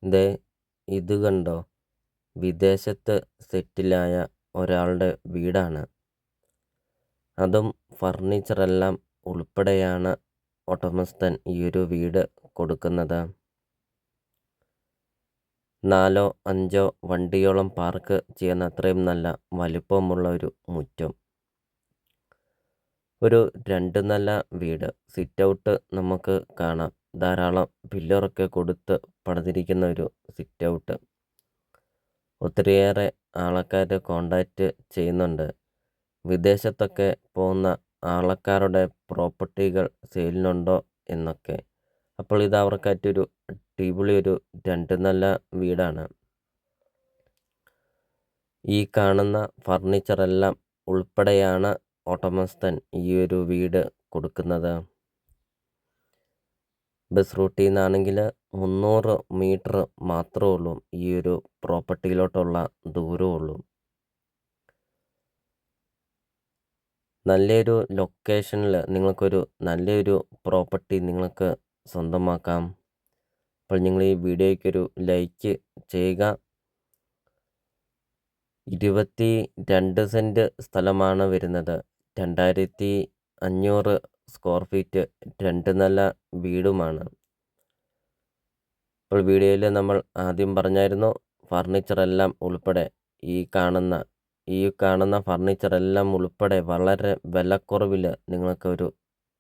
ദേ ഇത് കണ്ടോ, വിദേശത്ത് സെറ്റിലായ ഒരാളുടെ വീടാണ്. അതും ഫർണിച്ചറെല്ലാം ഉൾപ്പെടെയാണ് ഉടമസ്ഥൻ ഈ ഒരു വീട് കൊടുക്കുന്നത്. 4 5 വണ്ടിയോളം പാർക്ക് ചെയ്യുന്ന അത്രയും നല്ല വലിപ്പമുള്ള ഒരു മുറ്റം. ഒരു 2 നില വീട്. സിറ്റ് ഔട്ട് നമുക്ക് കാണാം. ധാരാളം പില്ലറൊക്കെ കൊടുത്ത് പണിതിരിക്കുന്ന ഒരു സിറ്റ് ഔട്ട്. ഒത്തിരിയേറെ ആൾക്കാർ കോണ്ടാക്റ്റ് ചെയ്യുന്നുണ്ട്. വിദേശത്തൊക്കെ പോകുന്ന ആൾക്കാരുടെ പ്രോപ്പർട്ടികൾ സെയിലിനുണ്ടോ എന്നൊക്കെ. അപ്പോൾ ഇത് അവർക്കായിട്ടൊരു അടിപൊളി ഒരു 2 നില വീടാണ്. ഈ കാണുന്ന ഫർണിച്ചറെല്ലാം ഉൾപ്പെടെയാണ് ഉടമസ്ഥൻ ഈ ഒരു വീട് കൊടുക്കുന്നത്. ബസ് റൂട്ടിൽ നിന്നാണെങ്കിൽ 300 മീറ്റർ മാത്രമേ ഉള്ളൂ ഈ ഒരു പ്രോപ്പർട്ടിയിലോട്ടുള്ള ദൂരമുള്ളൂ. നല്ലൊരു ലൊക്കേഷനിൽ നിങ്ങൾക്കൊരു നല്ലൊരു പ്രോപ്പർട്ടി നിങ്ങൾക്ക് സ്വന്തമാക്കാം. അപ്പോൾ നിങ്ങൾ ഈ വീഡിയോയ്ക്കൊരു ലൈക്ക് ചെയ്യുക. 22 സെൻറ്റ് സ്ഥലമാണ് വരുന്നത്. 2500 സ്ക്വയർ ഫീറ്റ് 2 നില വീടുമാണ്. ഇപ്പോൾ വീഡിയോയിൽ നമ്മൾ ആദ്യം പറഞ്ഞായിരുന്നു, ഫർണിച്ചറെല്ലാം ഉൾപ്പെടെ ഈ കാണുന്ന ഫർണിച്ചറെല്ലാം ഉൾപ്പെടെ വളരെ വിലക്കുറവിൽ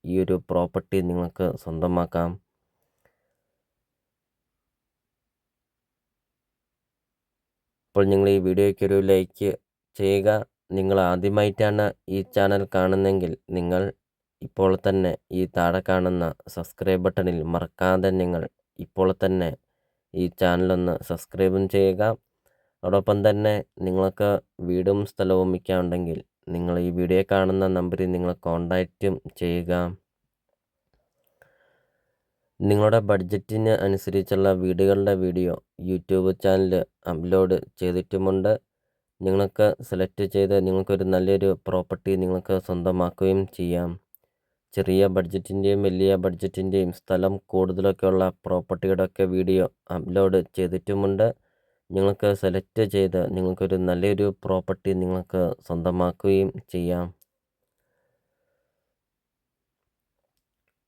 ഈ ഒരു പ്രോപ്പർട്ടി നിങ്ങൾക്ക് സ്വന്തമാക്കാം. അപ്പോൾ നിങ്ങൾ ഈ വീഡിയോയ്ക്കൊരു ലൈക്ക് ചെയ്യുക. നിങ്ങൾ ആദ്യമായിട്ടാണ് ഈ ചാനൽ കാണുന്നതെങ്കിൽ നിങ്ങൾ ഇപ്പോൾ തന്നെ ഈ താഴെ കാണുന്ന സബ്സ്ക്രൈബ് ബട്ടണിൽ മറക്കാതെ നിങ്ങൾ ഇപ്പോൾ തന്നെ ഈ ചാനലൊന്ന് സബ്സ്ക്രൈബും ചെയ്യുക. അതോടൊപ്പം തന്നെ നിങ്ങൾക്ക് വീടും സ്ഥലവും വിൽക്കാനുണ്ടെങ്കിൽ നിങ്ങൾ ഈ വീഡിയോ കാണുന്ന നമ്പറിൽ നിങ്ങൾ കോൺടാക്റ്റും ചെയ്യുക. നിങ്ങളുടെ ബഡ്ജറ്റിന് അനുസരിച്ചുള്ള വീടുകളുടെ വീഡിയോ യൂട്യൂബ് ചാനൽ അപ്ലോഡ് ചെയ്തിട്ടുമുണ്ട്. നിങ്ങൾക്ക് സെലക്ട് ചെയ്ത് നിങ്ങൾക്കൊരു നല്ലൊരു പ്രോപ്പർട്ടി നിങ്ങൾക്ക് സ്വന്തമാക്കുകയും ചെയ്യാം. ചെറിയ ബഡ്ജറ്റിൻ്റെയും വലിയ ബഡ്ജറ്റിൻ്റെയും സ്ഥലം കൂടുതലൊക്കെയുള്ള പ്രോപ്പർട്ടിയുടെയൊക്കെ വീഡിയോ അപ്ലോഡ് ചെയ്തിട്ടുമുണ്ട്. നിങ്ങൾക്ക് സെലക്ട് ചെയ്ത് നിങ്ങൾക്കൊരു നല്ലൊരു പ്രോപ്പർട്ടി നിങ്ങൾക്ക് സ്വന്തമാക്കുകയും ചെയ്യാം.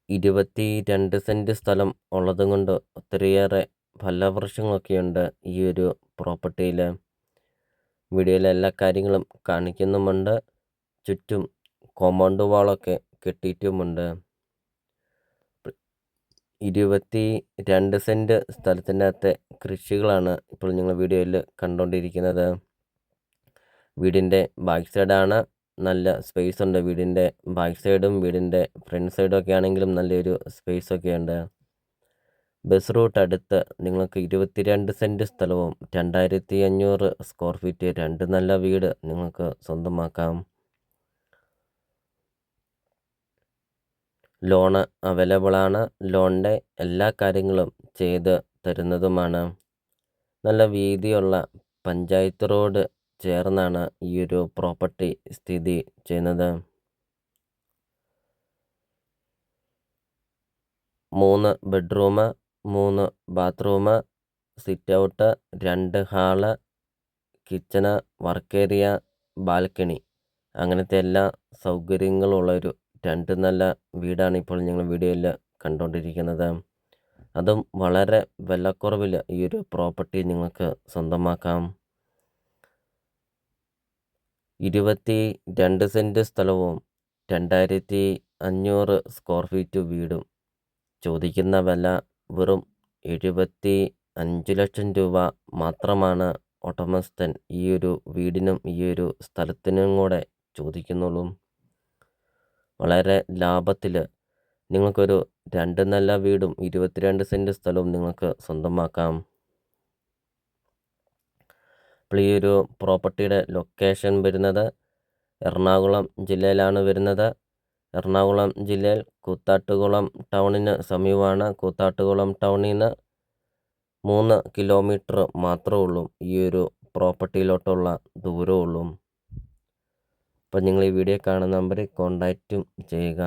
22 സെൻറ്റ് സ്ഥലം ഉള്ളതും കൊണ്ട് ഒത്തിരിയേറെ ഫലവൃക്ഷങ്ങളൊക്കെയുണ്ട് ഈ ഒരു പ്രോപ്പർട്ടിയിൽ. വീഡിയോയിലെ എല്ലാ കാര്യങ്ങളും കാണിക്കുന്നുമുണ്ട്. ചുറ്റും കോമ്പൗണ്ട് വാളൊക്കെ കെട്ടിയിട്ടുമുണ്ട്. 22 സെൻറ്റ് സ്ഥലത്തിൻ്റെ അകത്തെ കൃഷികളാണ് ഇപ്പോൾ നിങ്ങൾ വീഡിയോയിൽ കണ്ടുകൊണ്ടിരിക്കുന്നത്. വീടിൻ്റെ ബാക്ക് സൈഡാണ്. നല്ല സ്പേസ് ഉണ്ട്. വീടിൻ്റെ ബാക്ക് സൈഡും വീടിൻ്റെ ഫ്രണ്ട് സൈഡും ഒക്കെ ആണെങ്കിലും നല്ലൊരു സ്പേസ് ഒക്കെ ഉണ്ട്. ബസ് റൂട്ട് അടുത്ത് നിങ്ങൾക്ക് 22 സെൻറ്റ് സ്ഥലവും 2500 സ്ക്വയർ ഫീറ്റ് 2 നല്ല വീട് നിങ്ങൾക്ക് സ്വന്തമാക്കാം. ലോണ് അവൈലബിൾ ആണ്. ലോണിൻ്റെ എല്ലാ കാര്യങ്ങളും ചെയ്ത് തരുന്നതുമാണ്. നല്ല വീതിയുള്ള പഞ്ചായത്ത് റോഡ് ചേർന്നാണ് ഈ ഒരു പ്രോപ്പർട്ടി സ്ഥിതി ചെയ്യുന്നത്. 3 bedroom, 3 bathroom, sit out, 2 hall, kitchen, work area, balcony, അങ്ങനത്തെ എല്ലാ സൗകര്യങ്ങളുള്ളൊരു 2 നല്ല വീടാണ് ഇപ്പോൾ ഞങ്ങൾ വീഡിയോയിൽ കണ്ടുകൊണ്ടിരിക്കുന്നത്. അതും വളരെ വിലക്കുറവിൽ ഈ ഒരു പ്രോപ്പർട്ടി നിങ്ങൾക്ക് സ്വന്തമാക്കാം. 22 സെൻറ്റ് സ്ഥലവും 2500 സ്ക്വയർ ഫീറ്റ് വീടും. ചോദിക്കുന്ന വില വെറും 75 ലക്ഷം രൂപ മാത്രമാണ് ഉടമസ്ഥൻ ഈ ഒരു വീടിനും ഈ ഒരു സ്ഥലത്തിനും കൂടെ ചോദിക്കുന്നുള്ളൂ. വളരെ ലാഭത്തിൽ നിങ്ങൾക്കൊരു 2 നല്ല വീടും 22 സെൻറ്റ് സ്ഥലവും നിങ്ങൾക്ക് സ്വന്തമാക്കാം. അപ്പോൾ ഈ ഒരു പ്രോപ്പർട്ടിയുടെ ലൊക്കേഷൻ വരുന്നത് എറണാകുളം ജില്ലയിലാണ് വരുന്നത്. എറണാകുളം ജില്ലയിൽ കൂത്താട്ടുകുളം ടൗണിന് സമീപമാണ്. കൂത്താട്ടുകുളം ടൗണിൽ നിന്ന് 3 കിലോമീറ്റർ മാത്രമേ ഉള്ളൂ ഈ ഒരു പ്രോപ്പർട്ടിയിലോട്ടുള്ള ദൂരമുള്ളൂ. അപ്പോൾ നിങ്ങൾ ഈ വീഡിയോ കാണുന്ന നമ്പറിൽ കോൺടാക്റ്റും ചെയ്യുക.